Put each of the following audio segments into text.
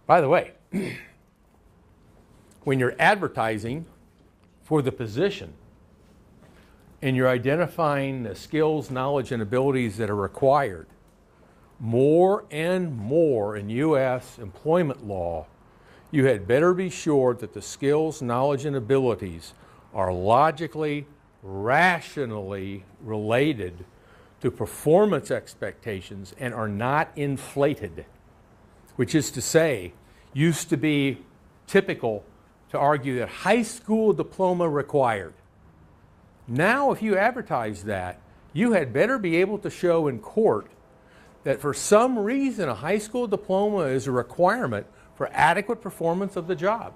By the way, when you're advertising for the position and you're identifying the skills, knowledge, and abilities that are required, more and more in U.S. employment law, you had better be sure that the skills, knowledge, and abilities are logically, rationally related to performance expectations and are not inflated, which is to say, used to be typical to argue that high school diploma required. Now, if you advertise that, you had better be able to show in court that for some reason a high school diploma is a requirement for adequate performance of the job.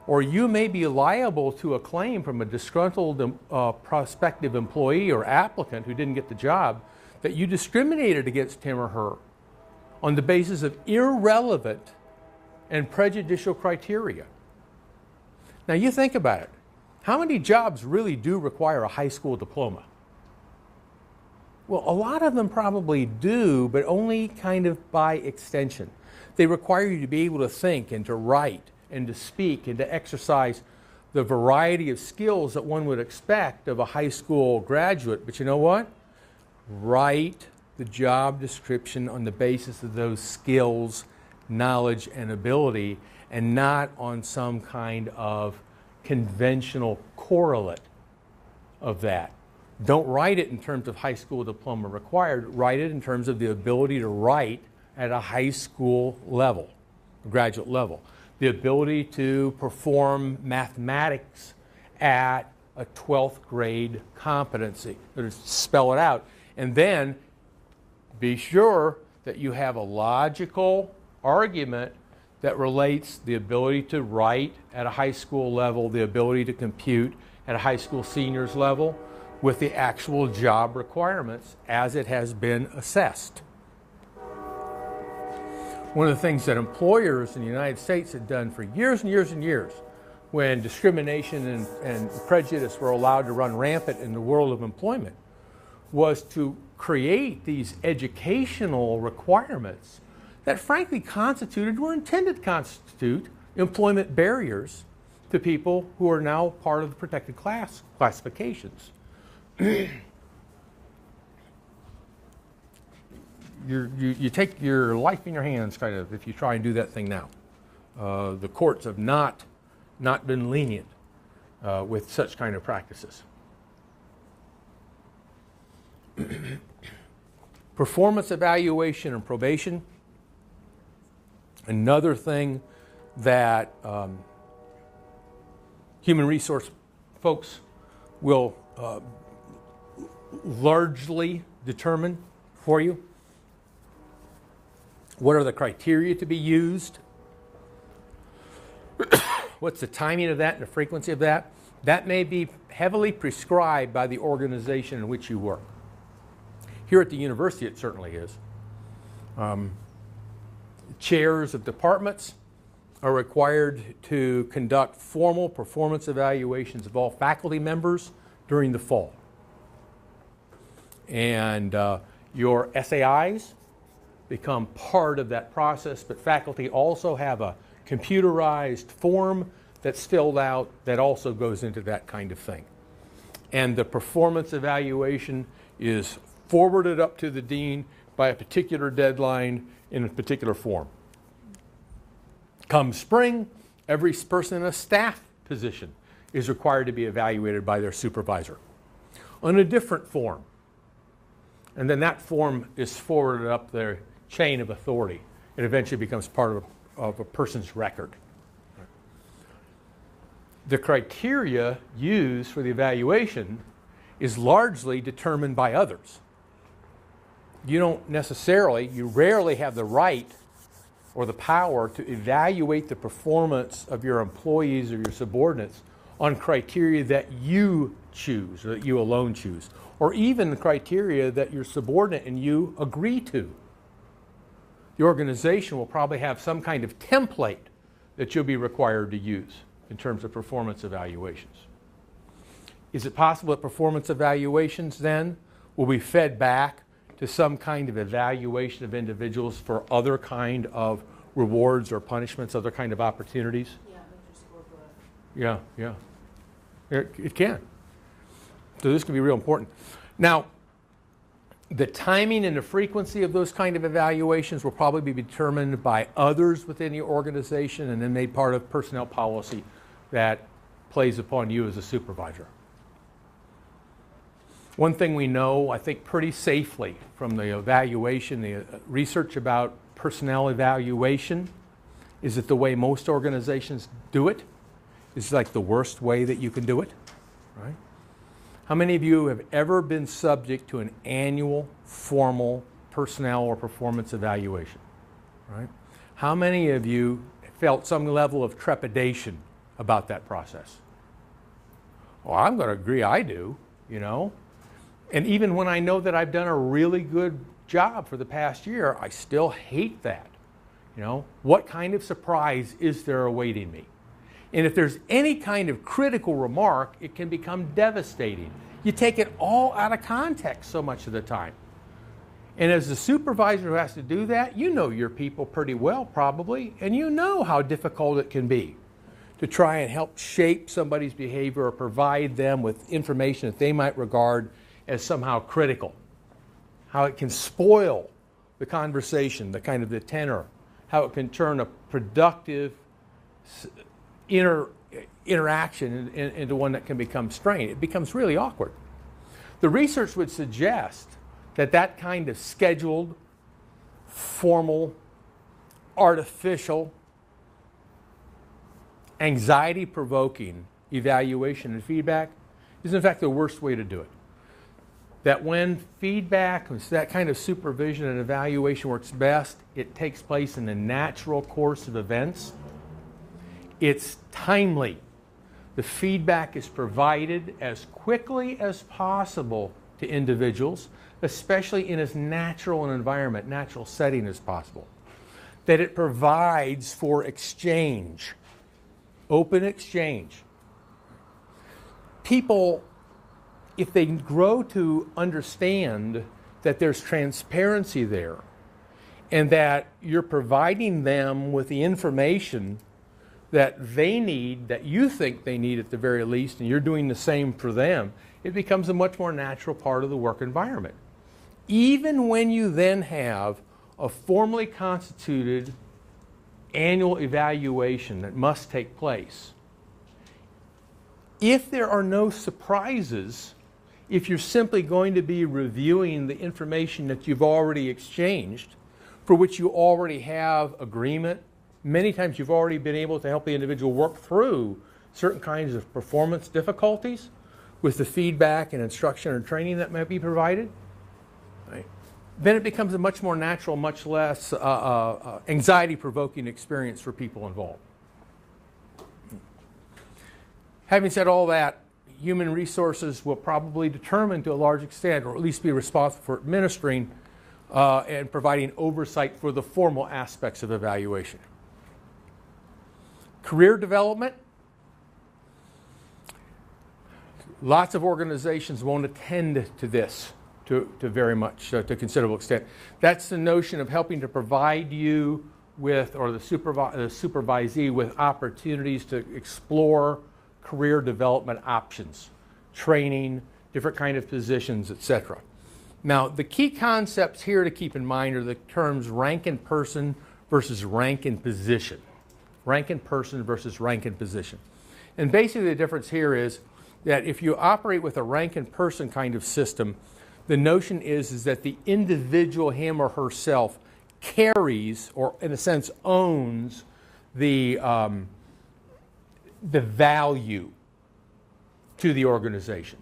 Or you may be liable to a claim from a disgruntled prospective employee or applicant who didn't get the job that you discriminated against him or her on the basis of irrelevant and prejudicial criteria. Now you think about it. How many jobs really do require a high school diploma? Well, a lot of them probably do, but only kind of by extension. They require you to be able to think and to write and to speak and to exercise the variety of skills that one would expect of a high school graduate. But you know what? Write the job description on the basis of those skills, knowledge, and ability, and not on some kind of conventional correlate of that. Don't write it in terms of high school diploma required. Write it in terms of the ability to write at a high school level, graduate level. The ability to perform mathematics at a 12th grade competency. Spell it out. And then be sure that you have a logical argument that relates the ability to write at a high school level, the ability to compute at a high school seniors level, with the actual job requirements as it has been assessed. One of the things that employers in the United States had done for years and years and years, when discrimination and prejudice were allowed to run rampant in the world of employment, was to create these educational requirements that frankly were intended to constitute employment barriers to people who are now part of the protected class classifications. You take your life in your hands, kind of, if you try and do that thing now. The courts have not been lenient with such kind of practices. Performance evaluation and probation. Another thing that human resource folks will largely determine for you. What are the criteria to be used? What's the timing of that and the frequency of that? That may be heavily prescribed by the organization in which you work. Here at the university, it certainly is. Chairs of departments are required to conduct formal performance evaluations of all faculty members during the fall. And your SAIs become part of that process, but faculty also have a computerized form that's filled out that also goes into that kind of thing. And the performance evaluation is forwarded up to the dean by a particular deadline in a particular form. Come spring, every person in a staff position is required to be evaluated by their supervisor on a different form. And then that form is forwarded up their chain of authority. It eventually becomes part of a person's record. The criteria used for the evaluation is largely determined by others. You rarely have the right or the power to evaluate the performance of your employees or your subordinates on criteria that you choose, or that you alone choose, or even the criteria that your subordinate and you agree to. The organization will probably have some kind of template that you'll be required to use in terms of performance evaluations. Is it possible that performance evaluations then will be fed back to some kind of evaluation of individuals for other kind of rewards or punishments, other kind of opportunities. Yeah, make your scoreboard. Yeah. It can. So this can be real important. Now, the timing and the frequency of those kind of evaluations will probably be determined by others within the organization and then made part of personnel policy that plays upon you as a supervisor. One thing we know, I think, pretty safely from the evaluation, the research about personnel evaluation, is that the way most organizations do it is like the worst way that you can do it, right? How many of you have ever been subject to an annual formal personnel or performance evaluation, right? How many of you felt some level of trepidation about that process? Well, I'm going to agree I do, you know. And even when I know that I've done a really good job for the past year, I still hate that. You know, what kind of surprise is there awaiting me? And if there's any kind of critical remark, it can become devastating. You take it all out of context so much of the time. And as the supervisor who has to do that, you know your people pretty well probably, and you know how difficult it can be to try and help shape somebody's behavior or provide them with information that they might regard as somehow critical. How it can spoil the conversation, the kind of the tenor, how it can turn a productive interaction into one that can become strained. It becomes really awkward. The research would suggest that that kind of scheduled, formal, artificial, anxiety-provoking evaluation and feedback is in fact the worst way to do it. That when feedback, that kind of supervision and evaluation works best, it takes place in the natural course of events. It's timely. The feedback is provided as quickly as possible to individuals, especially in as natural an environment, natural setting as possible. That it provides for exchange, open exchange. People, if they grow to understand that there's transparency there and that you're providing them with the information that they need, that you think they need at the very least, and you're doing the same for them, it becomes a much more natural part of the work environment. Even when you then have a formally constituted annual evaluation that must take place, if there are no surprises, if you're simply going to be reviewing the information that you've already exchanged, for which you already have agreement, many times you've already been able to help the individual work through certain kinds of performance difficulties with the feedback and instruction or training that might be provided, right? Then it becomes a much more natural, much less anxiety-provoking experience for people involved. Having said all that, human resources will probably determine to a large extent, or at least be responsible for administering and providing oversight for the formal aspects of evaluation. Career development. Lots of organizations won't attend to this to very much, to a considerable extent. That's the notion of helping to provide you with, or the supervisee with opportunities to explore career development options, training, different kind of positions, etc. Now, the key concepts here to keep in mind are the terms rank and person versus rank and position. Rank and person versus rank and position. And basically the difference here is that if you operate with a rank and person kind of system, the notion is that the individual, him or herself, carries, or in a sense owns, the value to the organization.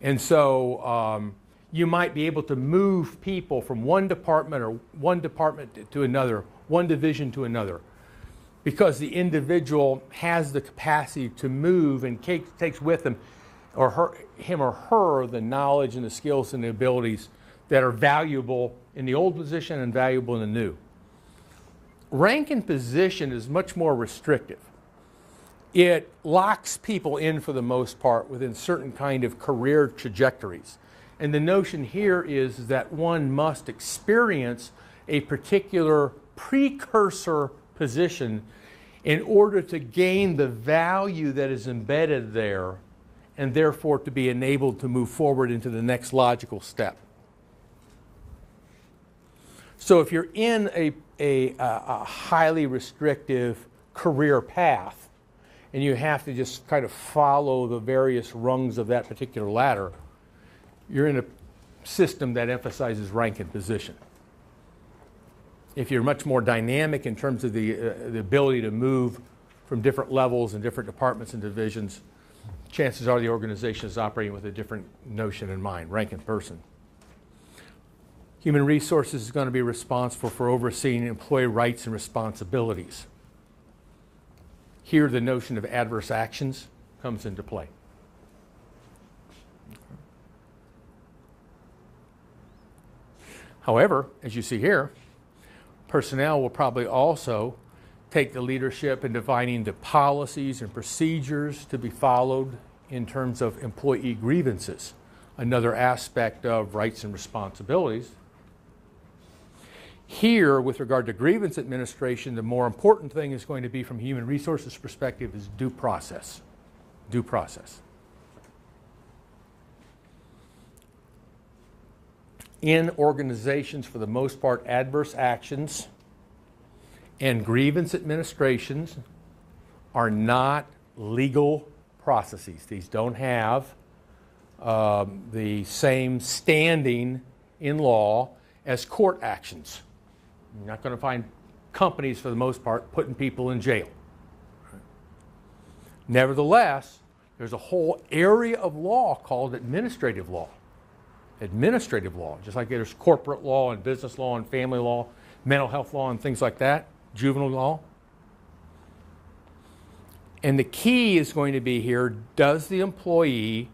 And so you might be able to move people from one department to another, one division to another, because the individual has the capacity to move and takes with him or her the knowledge and the skills and the abilities that are valuable in the old position and valuable in the new. Rank and position is much more restrictive. It locks people in for the most part within certain kind of career trajectories. And the notion here is that one must experience a particular precursor position in order to gain the value that is embedded there and therefore to be enabled to move forward into the next logical step. So if you're in a highly restrictive career path and you have to just kind of follow the various rungs of that particular ladder, you're in a system that emphasizes rank and position. If you're much more dynamic in terms of the ability to move from different levels and different departments and divisions, chances are the organization is operating with a different notion in mind, rank and person. Human resources is going to be responsible for overseeing employee rights and responsibilities. Here, the notion of adverse actions comes into play. However, as you see here, personnel will probably also take the leadership in defining the policies and procedures to be followed in terms of employee grievances, another aspect of rights and responsibilities. Here, with regard to grievance administration, the more important thing is going to be, from a human resources perspective, is due process. Due process. In organizations, for the most part, adverse actions and grievance administrations are not legal processes. These don't have the same standing in law as court actions. You're not going to find companies, for the most part, putting people in jail. Nevertheless, there's a whole area of law called administrative law. Administrative law, just like there's corporate law and business law and family law, mental health law and things like that, juvenile law. And the key is going to be here, does the employee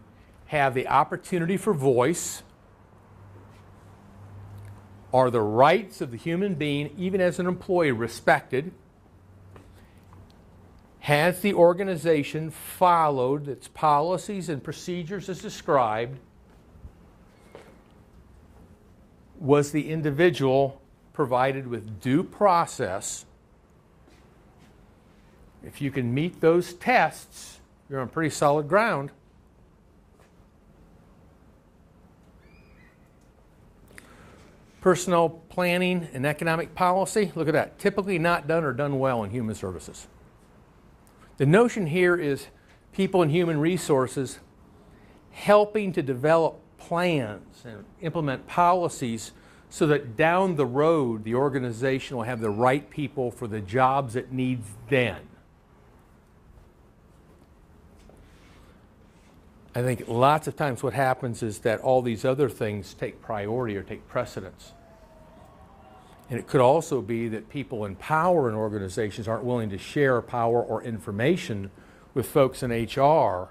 have the opportunity for voice? Are the rights of the human being, even as an employee, respected? Has the organization followed its policies and procedures as described? Was the individual provided with due process? If you can meet those tests, you're on pretty solid ground. Personnel planning and economic policy, look at that. Typically not done or done well in human services. The notion here is people in human resources helping to develop plans and implement policies so that down the road the organization will have the right people for the jobs it needs then. I think lots of times what happens is that all these other things take priority or take precedence. And it could also be that people in power in organizations aren't willing to share power or information with folks in HR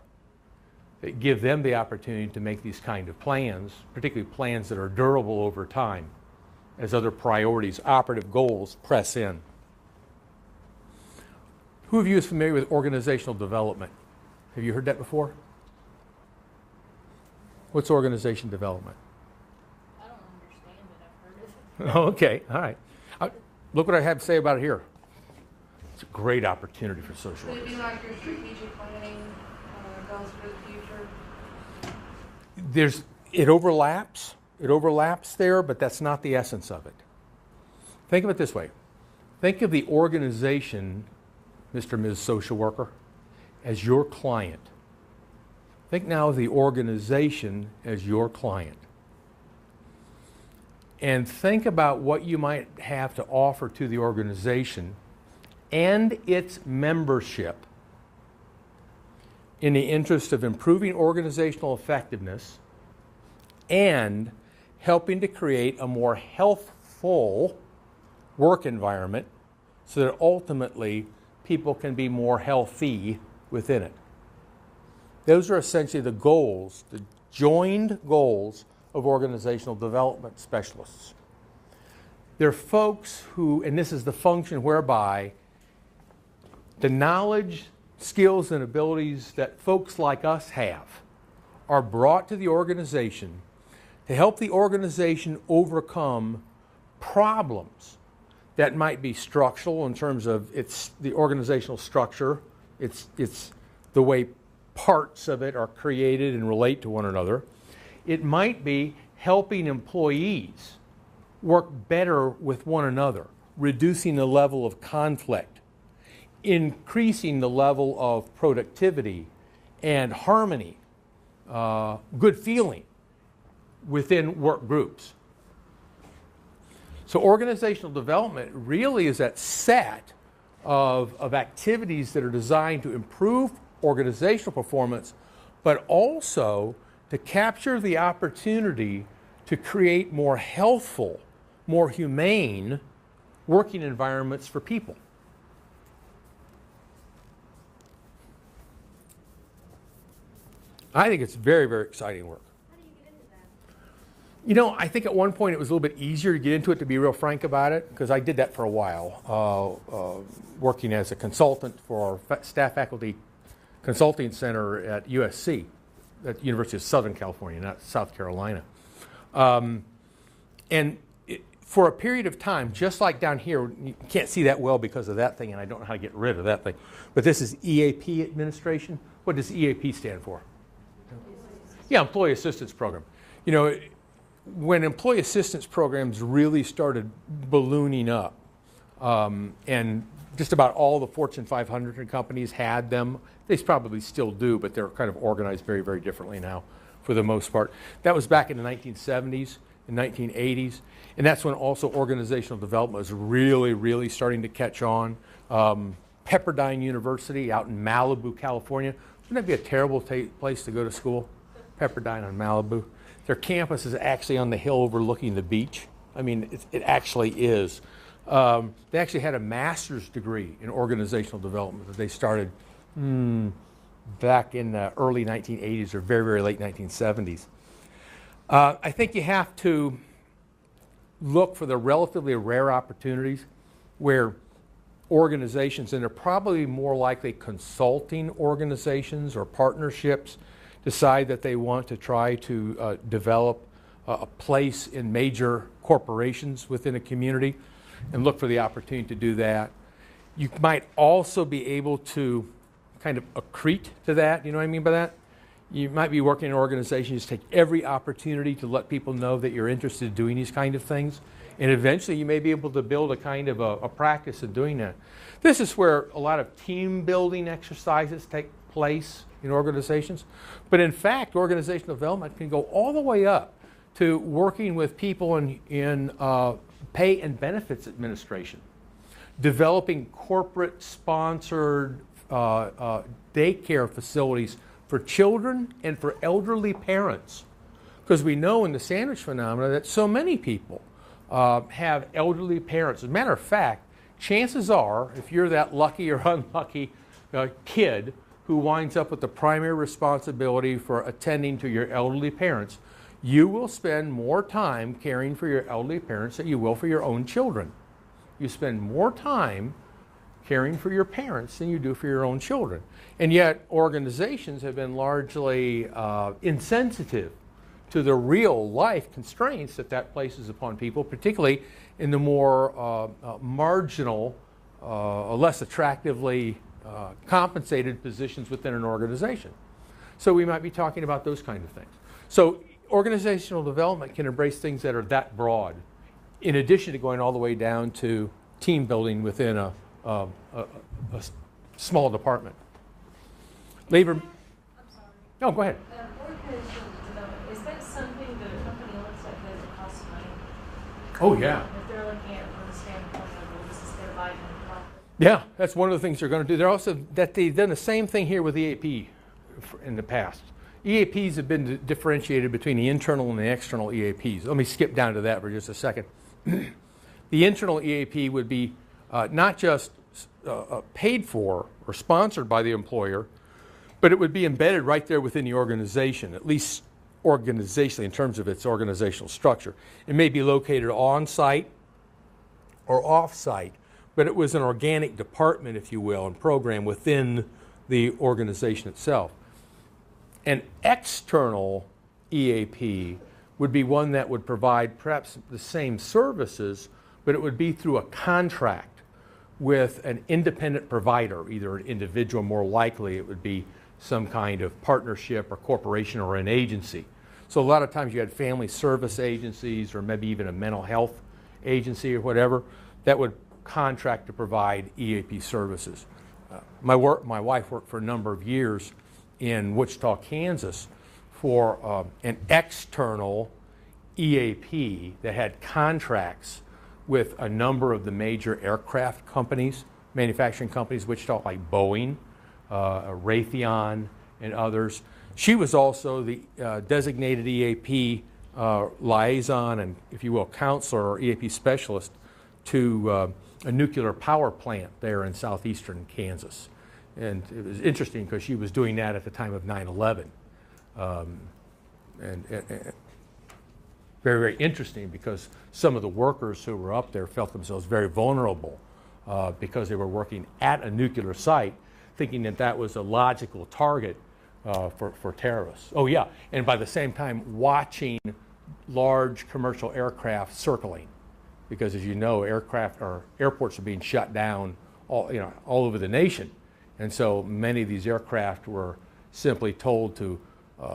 that give them the opportunity to make these kind of plans, particularly plans that are durable over time, as other priorities, operative goals press in. Who of you is familiar with organizational development? Have you heard that before? What's organization development? I don't understand it. I've heard of it. Oh, okay, all right. Look what I have to say about it here. It's a great opportunity for social work. Would it be like your strategic planning goals for the future? It overlaps there, but that's not the essence of it. Think of it this way. Think of the organization, Mr. and Ms. Social Worker, as your client. Think now of the organization as your client. And think about what you might have to offer to the organization and its membership in the interest of improving organizational effectiveness and helping to create a more healthful work environment so that ultimately people can be more healthy within it. Those are essentially the goals, the joined goals of organizational development specialists. They're folks who, and this is the function whereby the knowledge, skills, and abilities that folks like us have are brought to the organization to help the organization overcome problems That might be structural in terms of it's the organizational structure. It's the way parts of it are created and relate to one another. It might be helping employees work better with one another, reducing the level of conflict, increasing the level of productivity and harmony, good feeling within work groups. So organizational development really is that set of activities that are designed to improve organizational performance, but also to capture the opportunity to create more healthful, more humane working environments for people. I think it's very, very exciting work. How do you get into that? You know, I think at one point it was a little bit easier to get into it, to be real frank about it, because I did that for a while, working as a consultant for our staff faculty consulting center at USC, at University of Southern California, not South Carolina. For a period of time, just like down here, you can't see that well because of that thing, and I don't know how to get rid of that thing, but this is EAP administration. What does EAP stand for? Yeah, Employee Assistance Program. You know, when employee assistance programs really started ballooning up, and just about all the Fortune 500 companies had them, they probably still do, but they're kind of organized very, very differently now for the most part. That was back in the 1970s and 1980s, and that's when also organizational development was really, really starting to catch on. Pepperdine University out in Malibu, California. Wouldn't that be a terrible place to go to school? Pepperdine on Malibu. Their campus is actually on the hill overlooking the beach. I mean, it actually is. They actually had a master's degree in organizational development that they started back in the early 1980s or very, very late 1970s. I think you have to look for the relatively rare opportunities where organizations, and they're probably more likely consulting organizations or partnerships, decide that they want to try to develop a place in major corporations within a community, and look for the opportunity to do that. You might also be able to kind of accrete to that. You know what I mean by that? You might be working in an organization, just take every opportunity to let people know that you're interested in doing these kind of things. And eventually you may be able to build a kind of a practice of doing that. This is where a lot of team building exercises take place in organizations. But in fact, organizational development can go all the way up to working with people in pay and benefits administration, developing corporate sponsored daycare facilities for children and for elderly parents. Because we know in the sandwich phenomena that so many people have elderly parents. As a matter of fact, chances are, if you're that lucky or unlucky kid who winds up with the primary responsibility for attending to your elderly parents, you will spend more time caring for your elderly parents than you will for your own children. You spend more time caring for your parents than you do for your own children. And yet organizations have been largely insensitive to the real life constraints that places upon people, particularly in the more marginal, less attractively compensated positions within an organization. So we might be talking about those kind of things. So organizational development can embrace things that are that broad, in addition to going all the way down to team building within a small department. Labor. I'm sorry. No, go ahead. Organizational development, is that something that a company looks at that it costs money? Oh, yeah. If they're looking at it from the standpoint of, well, this is their buying profit. Yeah, that's one of the things they're going to do. They're also, they've done the same thing here with EAP in the past. EAPs have been differentiated between the internal and the external EAPs. Let me skip down to that for just a second. The internal EAP would be not just paid for or sponsored by the employer, but it would be embedded right there within the organization, at least organizationally in terms of its organizational structure. It may be located on-site or off-site, but it was an organic department, if you will, and program within the organization itself. An external EAP would be one that would provide perhaps the same services, but it would be through a contract with an independent provider, either an individual, more likely it would be some kind of partnership or corporation or an agency. So a lot of times you had family service agencies or maybe even a mental health agency or whatever that would contract to provide EAP services. My wife worked for a number of years in Wichita, Kansas for an external EAP that had contracts with a number of the major aircraft companies, manufacturing companies, Wichita, like Boeing, Raytheon, and others. She was also the designated EAP liaison and, if you will, counselor or EAP specialist to a nuclear power plant there in southeastern Kansas. And it was interesting because she was doing that at the time of 9/11. And very, very interesting because some of the workers who were up there felt themselves very vulnerable because they were working at a nuclear site, thinking that that was a logical target for terrorists. Oh yeah, and by the same time watching large commercial aircraft circling, because as you know, aircraft or airports are being shut down all over the nation, and so many of these aircraft were simply told to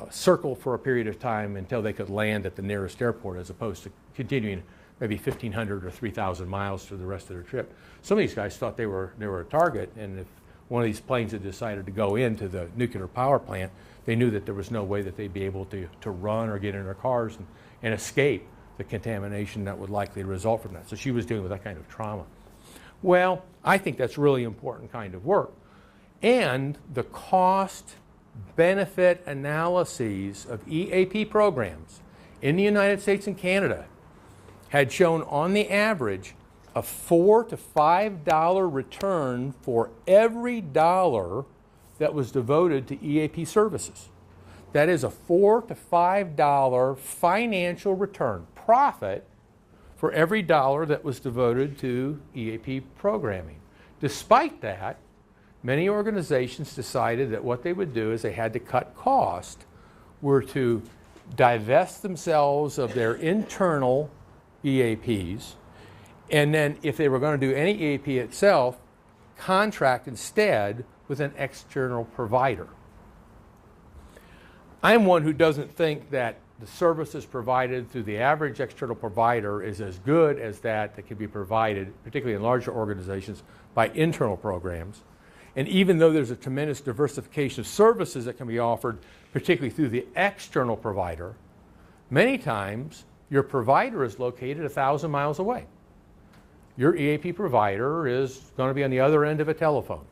circle for a period of time until they could land at the nearest airport, as opposed to continuing maybe 1,500 or 3,000 miles through the rest of their trip. Some of these guys thought they were a target, and if one of these planes had decided to go into the nuclear power plant, they knew that there was no way that they'd be able to run or get in their cars and escape the contamination that would likely result from that. So she was dealing with that kind of trauma. Well, I think that's really important kind of work. And the cost-benefit analyses of EAP programs in the United States and Canada had shown on the average a $4 to $5 return for every dollar that was devoted to EAP services. That is a $4 to $5 financial return, profit, for every dollar that was devoted to EAP programming. Despite that, many organizations decided that what they would do is they had to cut cost, were to divest themselves of their internal EAPs, and then if they were going to do any EAP itself, contract instead with an external provider. I'm one who doesn't think that the services provided through the average external provider is as good as that can be provided, particularly in larger organizations, by internal programs. And even though there's a tremendous diversification of services that can be offered, particularly through the external provider, many times your provider is located 1,000 miles away. Your EAP provider is going to be on the other end of a telephone,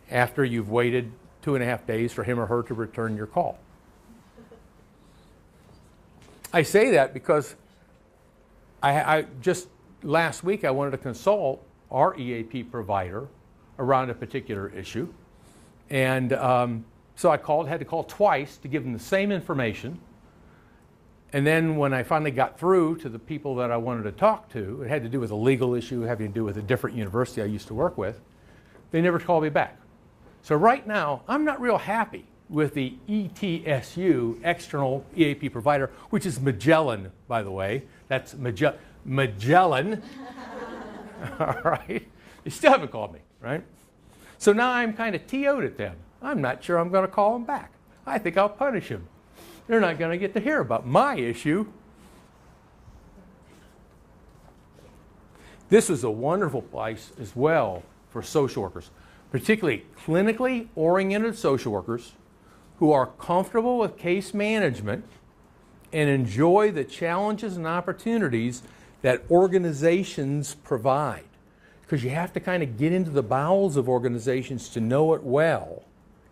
after you've waited 2.5 days for him or her to return your call. I say that because I just last week I wanted to consult our EAP provider around a particular issue, and so I had to call twice to give them the same information. And then when I finally got through to the people that I wanted to talk to, it had to do with a legal issue having to do with a different university I used to work with. They never called me back. So right now, I'm not real happy with the ETSU, external EAP provider, which is Magellan, by the way. That's Magellan. All right? They still haven't called me, right? So now I'm kind of TO'd at them. I'm not sure I'm going to call them back. I think I'll punish them. They're not going to get to hear about my issue. This is a wonderful place as well for social workers, particularly clinically oriented social workers who are comfortable with case management and enjoy the challenges and opportunities that organizations provide. Because you have to kind of get into the bowels of organizations to know it well,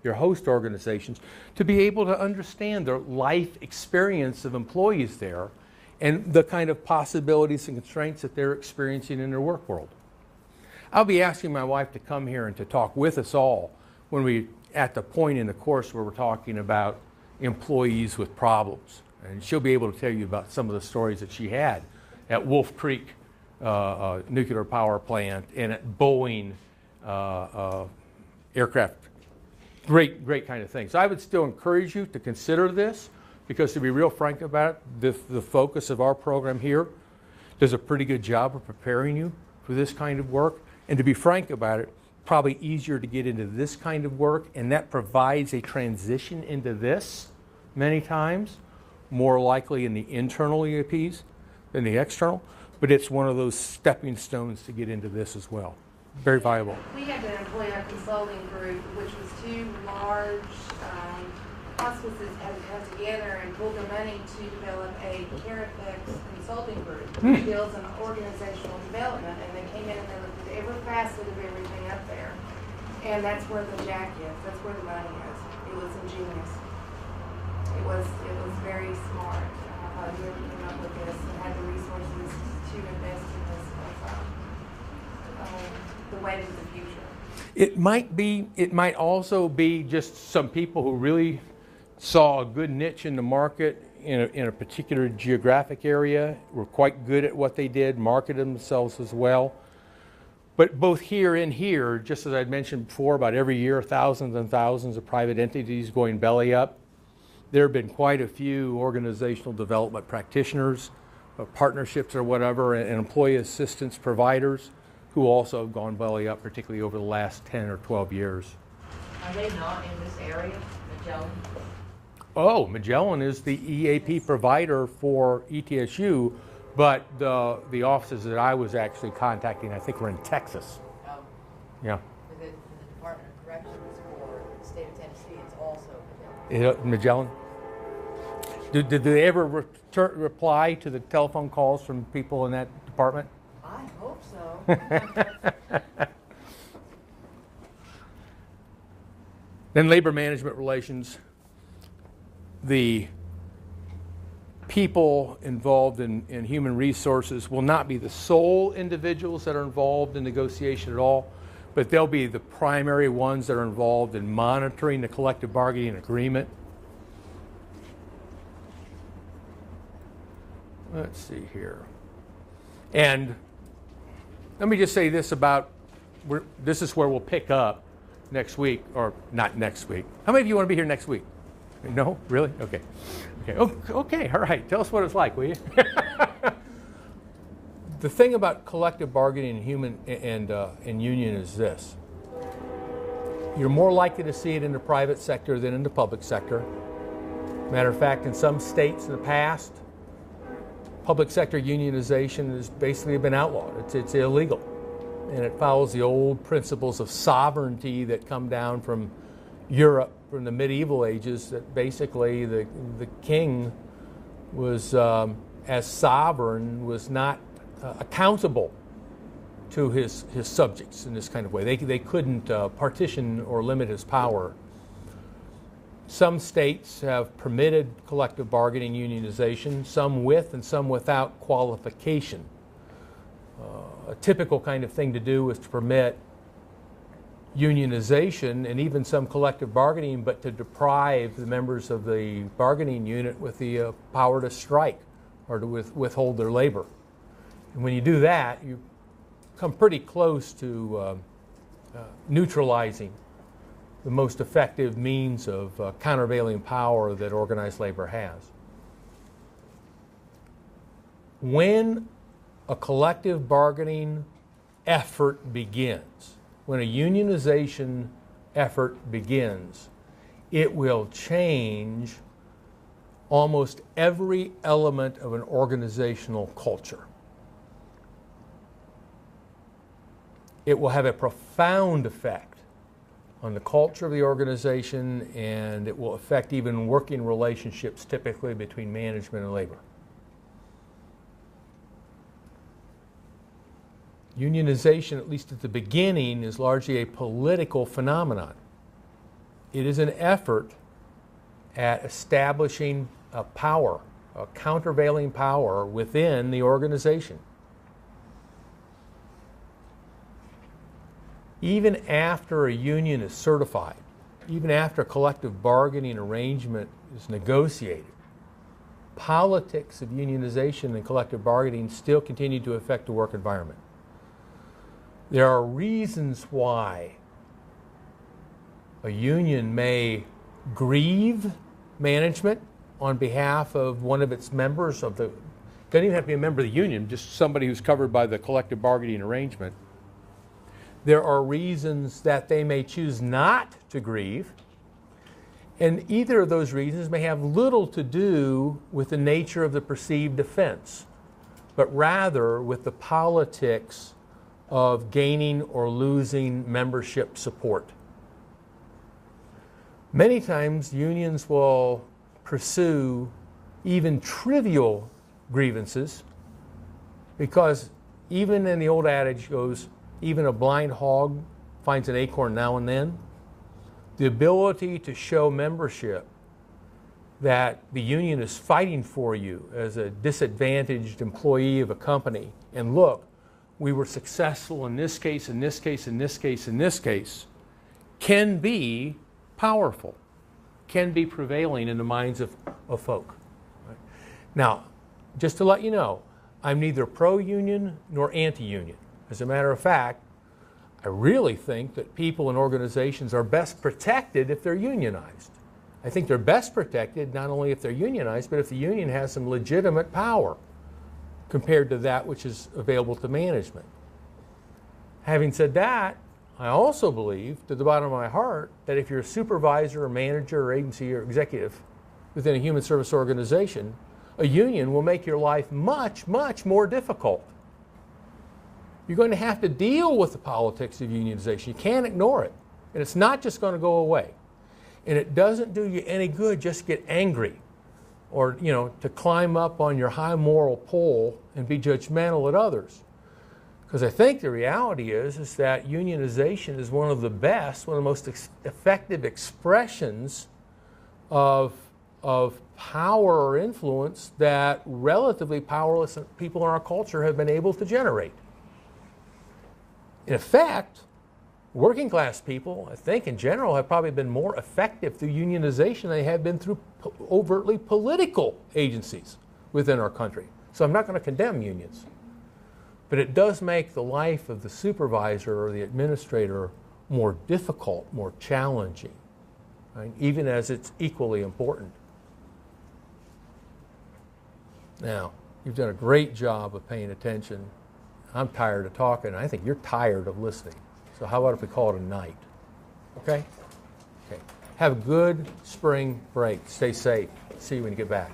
your host organizations, to be able to understand the life experience of employees there and the kind of possibilities and constraints that they're experiencing in their work world. I'll be asking my wife to come here and to talk with us all when we're at the point in the course where we're talking about employees with problems. And she'll be able to tell you about some of the stories that she had at Wolf Creek nuclear power plant and at Boeing aircraft. Great kind of thing. So I would still encourage you to consider this, because to be real frank about it, the focus of our program here, does a pretty good job of preparing you for this kind of work. And to be frank about it, probably easier to get into this kind of work, and that provides a transition into this many times, more likely in the internal EAPs than the external, but it's one of those stepping stones to get into this as well. Very valuable. We had to employ a consulting group, which was two large hospices had to come together and pool their money to develop a CareFX consulting group, which deals in organizational development, and they came in and they looked at every facet of everything up there. And that's where the jack is. That's where the money is. It was ingenious. It was very smart. Whoever came up with this and had the resources to invest in this was the way to the future. It might also be just some people who really saw a good niche in the market in a particular geographic area, were quite good at what they did, marketed themselves as well. But both here and here, just as I'd mentioned before, about every year, thousands and thousands of private entities going belly up. There have been quite a few organizational development practitioners, partnerships or whatever, and employee assistance providers who also have gone belly up, particularly over the last 10 or 12 years. Are they not in this area, Magellan? Oh, Magellan is the EAP provider for ETSU, but the offices that I was actually contacting, I think, were in Texas. Yeah. For the Department of Corrections for the state of Tennessee, it's also Magellan? Did they ever reply to the telephone calls from people in that department? I hope so. Then labor management relations. The people involved in human resources will not be the sole individuals that are involved in negotiation at all, but they'll be the primary ones that are involved in monitoring the collective bargaining agreement. Let's see here. And let me just say this about, this is where we'll pick up next week, or not next week. How many of you want to be here next week? No? Really? Okay. Okay, all right. Tell us what it's like, will you? The thing about collective bargaining and union is this. You're more likely to see it in the private sector than in the public sector. Matter of fact, in some states in the past, public sector unionization has basically been outlawed. It's illegal. And it follows the old principles of sovereignty that come down from Europe from the medieval ages, that basically the king was, as sovereign, was not accountable to his subjects in this kind of way. They couldn't partition or limit his power. Some states have permitted collective bargaining unionization, some with and some without qualification. A typical kind of thing to do is to permit unionization and even some collective bargaining, but to deprive the members of the bargaining unit with the power to strike or to withhold their labor. And when you do that, you come pretty close to neutralizing the most effective means of countervailing power that organized labor has. When a collective bargaining effort begins, when a unionization effort begins, it will change almost every element of an organizational culture. It will have a profound effect on the culture of the organization, and it will affect even working relationships typically between management and labor. Unionization, at least at the beginning, is largely a political phenomenon. It is an effort at establishing a power, a countervailing power within the organization. Even after a union is certified, even after a collective bargaining arrangement is negotiated, politics of unionization and collective bargaining still continue to affect the work environment. There are reasons why a union may grieve management on behalf of one of its members of the Doesn't even have to be a member of the union, just somebody who's covered by the collective bargaining arrangement. There are reasons that they may choose not to grieve, and either of those reasons may have little to do with the nature of the perceived offense, but rather with the politics of gaining or losing membership support. Many times unions will pursue even trivial grievances because even in the old adage goes, even a blind hog finds an acorn now and then. The ability to show membership that the union is fighting for you as a disadvantaged employee of a company, and look, we were successful in this case, in this case, in this case, in this case, can be powerful, can be prevailing in the minds of folk. Right? Now, just to let you know, I'm neither pro-union nor anti-union. As a matter of fact, I really think that people and organizations are best protected if they're unionized. I think they're best protected not only if they're unionized, but if the union has some legitimate power compared to that which is available to management. Having said that, I also believe, to the bottom of my heart, that if you're a supervisor or manager or agency or executive within a human service organization, a union will make your life much, much more difficult. You're going to have to deal with the politics of unionization. You can't ignore it. And it's not just going to go away. And it doesn't do you any good just get angry or, to climb up on your high moral pole and be judgmental at others. Because I think the reality is that unionization is one of the best, one of the most effective expressions of power or influence that relatively powerless people in our culture have been able to generate. In effect, working class people, I think in general, have probably been more effective through unionization than they have been through overtly political agencies within our country. So I'm not going to condemn unions. But it does make the life of the supervisor or the administrator more difficult, more challenging, right? Even as it's equally important. Now, you've done a great job of paying attention. I'm tired of talking. I think you're tired of listening. So how about if we call it a night? Okay? Okay. Have a good spring break. Stay safe. See you when you get back.